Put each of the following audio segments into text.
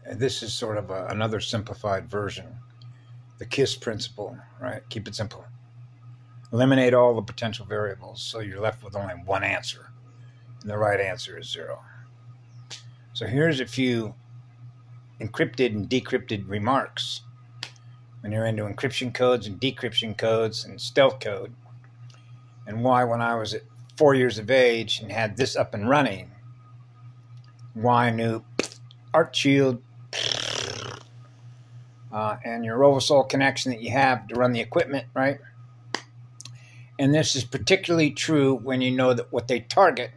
This is sort of another simplified version. The KISS principle, right? Keep it simple. Eliminate all the potential variables so you're left with only one answer. And the right answer is 0. So here's a few encrypted and decrypted remarks when you're into encryption codes and decryption codes and stealth code, and why when I was at 4 years of age and had this up and running, why I knew Art Shield and your Rovisol connection that you have to run the equipment, right? And this is particularly true when you know that what they target,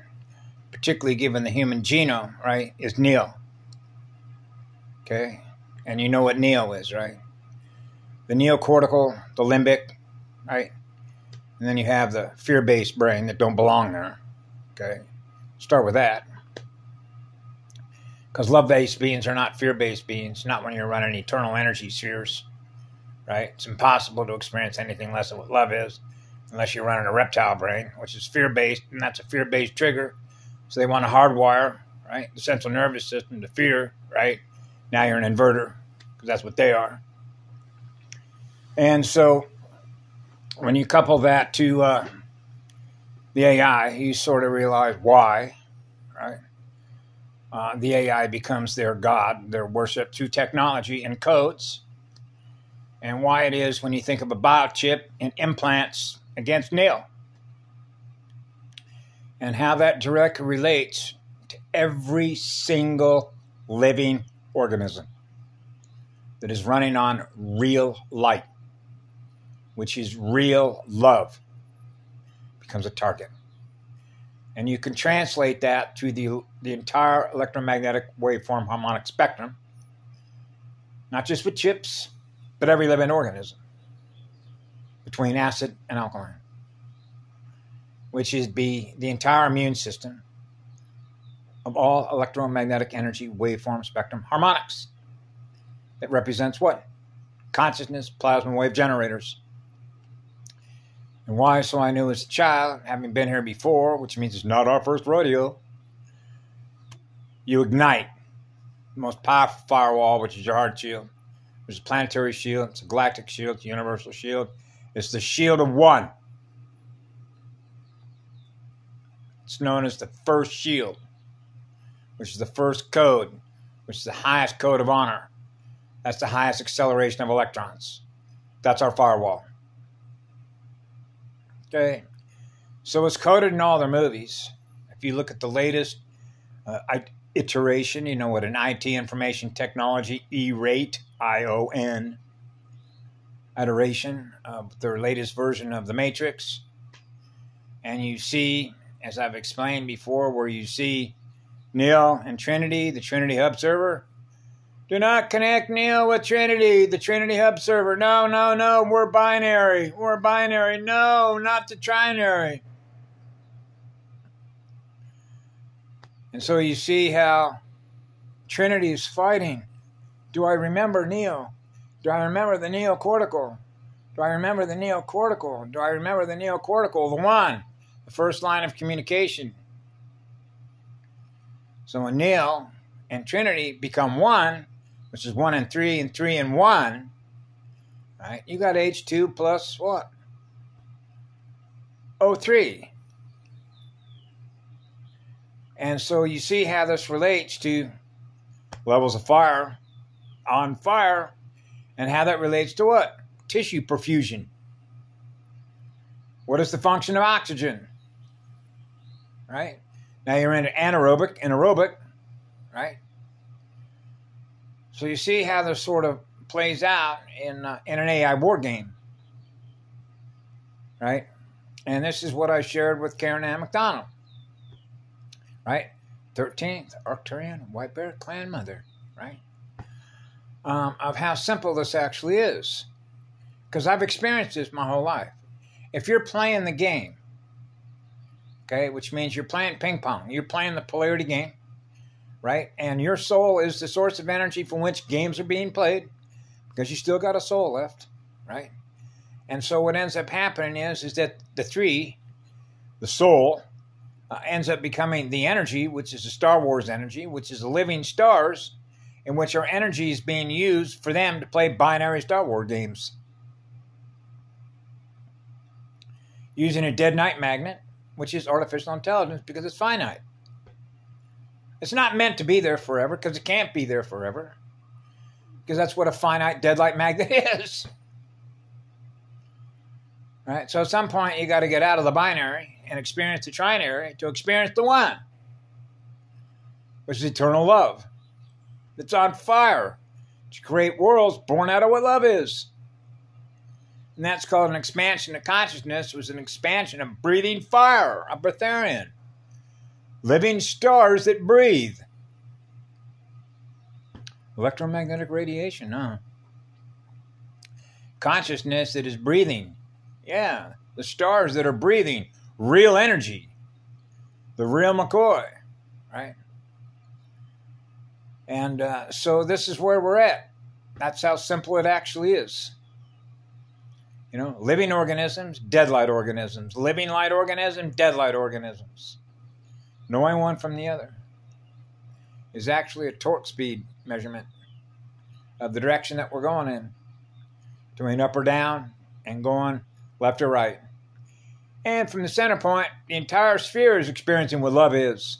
particularly given the human genome, right, is NEO. Okay? And you know what NEO is, right? The neocortical, the limbic, right? And then you have the fear-based brain that don't belong there. Okay? Start with that. Because love-based beings are not fear-based beings, not when you're running eternal energy spheres, right? It's impossible to experience anything less than what love is, unless you're running a reptile brain, which is fear-based, and that's a fear-based trigger. So they want to hardwire, right, the central nervous system to fear, right? Now you're an inverter, because that's what they are. And so when you couple that to the AI, you sort of realize why, right? The AI becomes their god, their worship through technology and codes, and why it is when you think of a biochip and implants against NEO, and how that directly relates to every single living organism that is running on real light, which is real love, becomes a target. And you can translate that through the entire electromagnetic waveform harmonic spectrum, not just with chips, but every living organism, between acid and alkaline, which is the entire immune system of all electromagnetic energy waveform spectrum harmonics. That represents what? Consciousness, plasma wave generators. And why? So I knew as a child, having been here before, which means it's not our first rodeo, you ignite the most powerful firewall, which is your heart shield. It's a planetary shield, it's a galactic shield, it's a universal shield. It's the shield of one. It's known as the first shield, which is the first code, which is the highest code of honor. That's the highest acceleration of electrons. That's our firewall. Okay, so it's coded in all their movies. If you look at the latest iteration, you know what an IT information technology E-rate, I-O-N, iteration of their latest version of the Matrix. And you see, as I've explained before, where you see Neo and Trinity, the Trinity Hub server. Do not connect Neo with Trinity, the Trinity Hub server. No, no, no, we're binary. We're binary. No, not the trinary. And so you see how Trinity is fighting. Do I remember Neo? Do I remember the neocortical? Do I remember the neocortical? Do I remember the neocortical? The one, the first line of communication. So when Neo and Trinity become one, which is 1 and 3 and 3 and 1, right? You got H2 plus what? O3. And so you see how this relates to levels of fire on fire, and how that relates to what? Tissue perfusion. What is the function of oxygen? Right? Now you're into anaerobic and aerobic, right? So you see how this sort of plays out in an AI board game, right? And this is what I shared with Karen Ann McDonald, right? 13th Arcturian White Bear Clan Mother, right? Of how simple this actually is. Because I've experienced this my whole life. If you're playing the game, okay, which means you're playing ping pong, you're playing the polarity game, right? And your soul is the source of energy from which games are being played, because you still got a soul left, right? And so what ends up happening is that the soul, ends up becoming the energy, which is the Star Wars energy, which is the living stars, in which our energy is being used for them to play binary Star Wars games. Using a dead night magnet, which is artificial intelligence because it's finite. It's not meant to be there forever because it can't be there forever. Because that's what a finite dead light magnet is. Right? So at some point you got to get out of the binary and experience the trinary to experience the one, which is eternal love. It's on fire to create worlds born out of what love is. And that's called an expansion of consciousness. It was an expansion of breathing fire, a breatharian. Living stars that breathe. Electromagnetic radiation, huh? Consciousness that is breathing. Yeah, the stars that are breathing. Real energy. The real McCoy, right? And so this is where we're at. That's how simple it actually is. You know, living organisms, dead light organisms. Living light organisms, dead light organisms. Knowing one from the other is actually a torque speed measurement of the direction that we're going in. Doing up or down and going left or right. And from the center point, the entire sphere is experiencing what love is,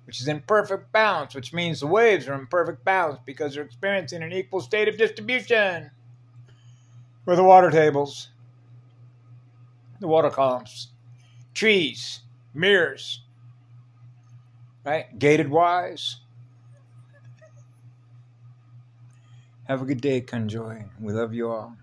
which is in perfect balance, which means the waves are in perfect balance because they're experiencing an equal state of distribution. Where the water tables, the water columns, trees, mirrors, right? Gated wise. Have a good day, Conjoy. We love you all.